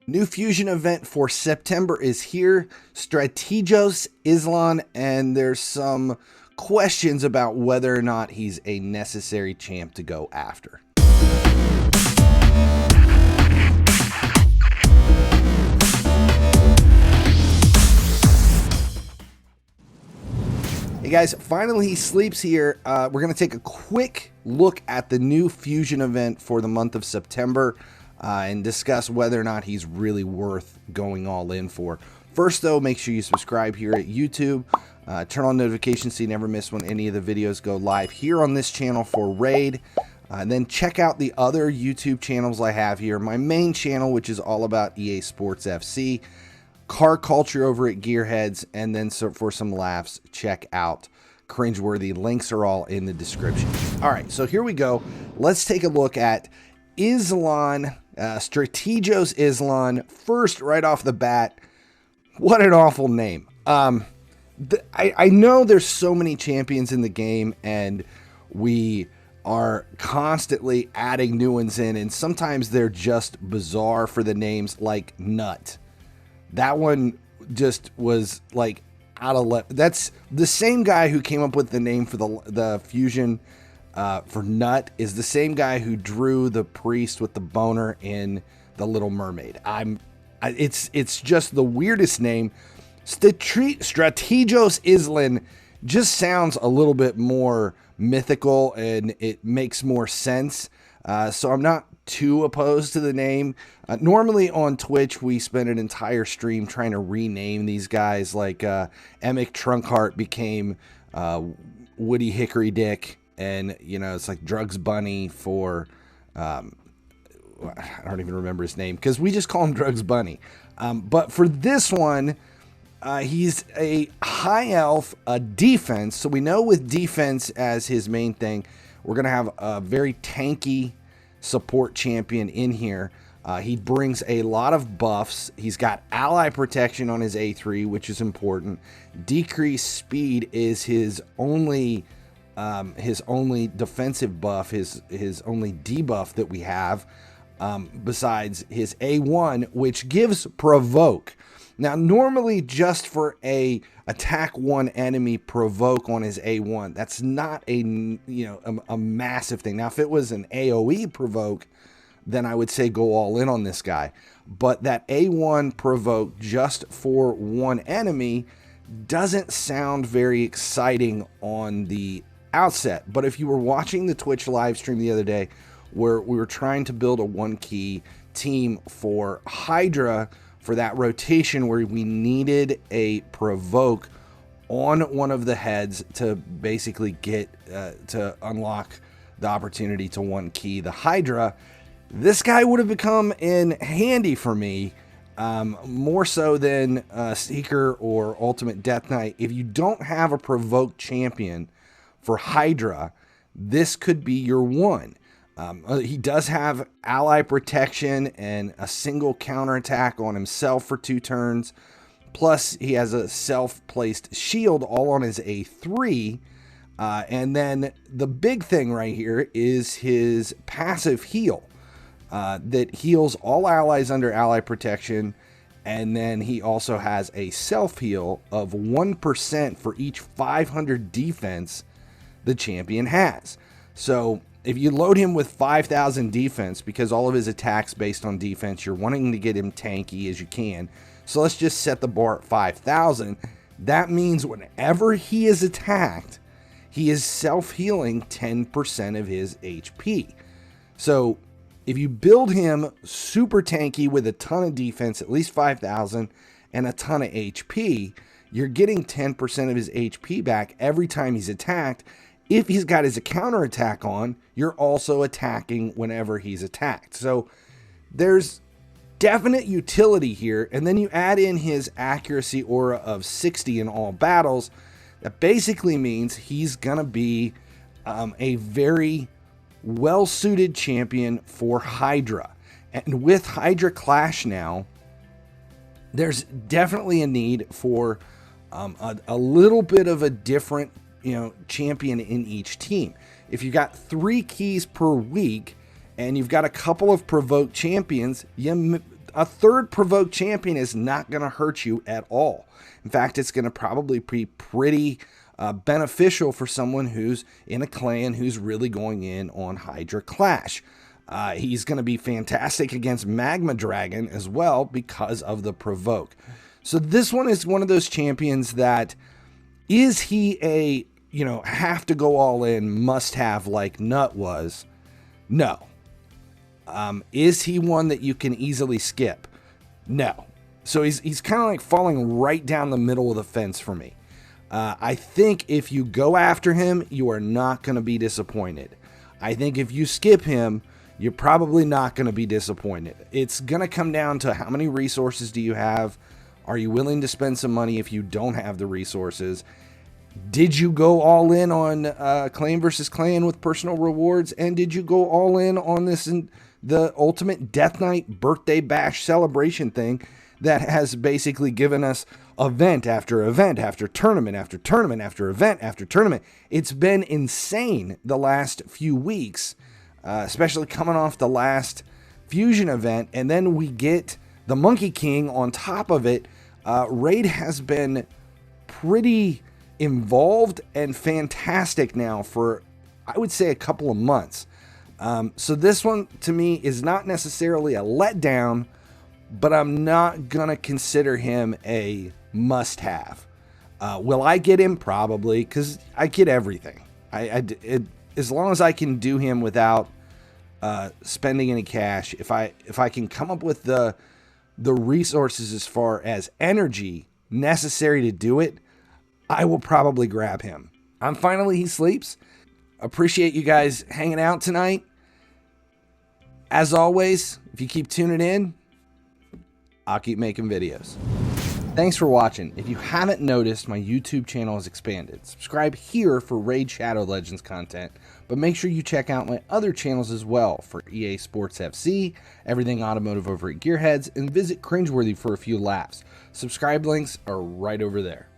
New fusion event for September is here, Strategos Islin, and there's some questions about whether or not he's a necessary champ to go after. Hey guys, finally he sleeps here. We're going to take a quick look at the new fusion event for the month of September and discuss whether or not he's really worth going all in for. First though, make sure you subscribe here at YouTube. Turn on notifications so you never miss when any of the videos go live here on this channel for Raid. Then check out the other YouTube channels I have here. My main channel, which is all about EA Sports FC. Car culture over at Gearheads, and then for some laughs, check out Cringeworthy. Links are all in the description. All right, so here we go. Let's take a look at Islin, Strategos Islin. First, right off the bat, what an awful name. I know there's so many champions in the game, and we are constantly adding new ones in, and sometimes they're just bizarre for the names, like Nut. That one just was like out of left. That's the same guy who came up with the name for the fusion for Nut is the same guy who drew the priest with the boner in The Little Mermaid. It's just the weirdest name. Strategos Islin just sounds a little bit more mythical and it makes more sense. So I'm not too opposed to the name. Normally on Twitch, we spend an entire stream trying to rename these guys, like Emic Trunkheart became Woody Hickory Dick, and you know, it's like Drugs Bunny for I don't even remember his name because we just call him Drugs Bunny. But for this one, he's a high elf, a defense. So we know with defense as his main thing, we're gonna have a very tanky support champion in here. He brings a lot of buffs. He's got ally protection on his A3, which is important. Decreased speed is his only defensive buff, his only debuff that we have, besides his A1, which gives provoke. Now, normally just for a attack one enemy provoke on his A1, that's not a massive thing. Now, if it was an AoE provoke, then I would say go all in on this guy. But that A1 provoke just for one enemy doesn't sound very exciting on the outset. But if you were watching the Twitch live stream the other day where we were trying to build a one key team for HYDRA, for that rotation where we needed a provoke on one of the heads to basically get to unlock the opportunity to one key the HYDRA, this guy would have become in handy for me, more so than Seeker or Ultimate Death Knight. If you don't have a provoke champion for HYDRA, this could be your one. He does have ally protection and a single counterattack on himself for 2 turns. Plus, he has a self-placed shield all on his A3. And then the big thing right here is his passive heal that heals all allies under ally protection. And then he also has a self-heal of 1% for each 500 defense the champion has. So if you load him with 5,000 defense, because all of his attacks based on defense, you're wanting to get him tanky as you can. So let's just set the bar at 5,000. That means whenever he is attacked, he is self-healing 10% of his HP. So if you build him super tanky with a ton of defense, at least 5,000, and a ton of HP, you're getting 10% of his HP back every time he's attacked. If he's got his counterattack on, you're also attacking whenever he's attacked. So there's definite utility here. And then you add in his accuracy aura of 60 in all battles. That basically means he's going to be a very well-suited champion for HYDRA. And with HYDRA Clash now, there's definitely a need for a little bit of a different champion in each team. If you got 3 keys per week and you've got a couple of provoked champions, a third provoke champion is not going to hurt you at all. In fact, it's going to probably be pretty beneficial for someone who's in a clan who's really going in on Hydra Clash. He's going to be fantastic against Magma Dragon as well because of the provoke. So this one is one of those champions that, is he a, have to go all in, must have like Nut was? No. Is he one that you can easily skip? No. So he's kind of like falling right down the middle of the fence for me. I think if you go after him, you are not going to be disappointed. I think if you skip him, you're probably not going to be disappointed. It's going to come down to how many resources do you have? Are you willing to spend some money if you don't have the resources? Did you go all in on clan versus clan with personal rewards? And did you go all in on this the ultimate Death Knight birthday bash celebration thing that has basically given us event after event after tournament after tournament after event after tournament? It's been insane the last few weeks, especially coming off the last fusion event, and then we get the Monkey King on top of it. Raid has been pretty involved and fantastic now for, I would say, a couple of months. So this one to me is not necessarily a letdown, but I'm not gonna consider him a must-have. Will I get him? Probably, because I get everything. As long as I can do him without spending any cash, if I can come up with the resources as far as energy necessary to do it, I will probably grab him. I'm FinallyHeSleeps. Appreciate you guys hanging out tonight. As always, if you keep tuning in, I'll keep making videos. Thanks for watching. If you haven't noticed, my YouTube channel has expanded. Subscribe here for Raid Shadow Legends content, but make sure you check out my other channels as well for EA Sports FC, everything automotive over at Gearheads, and visit Cringeworthy for a few laughs. Subscribe links are right over there.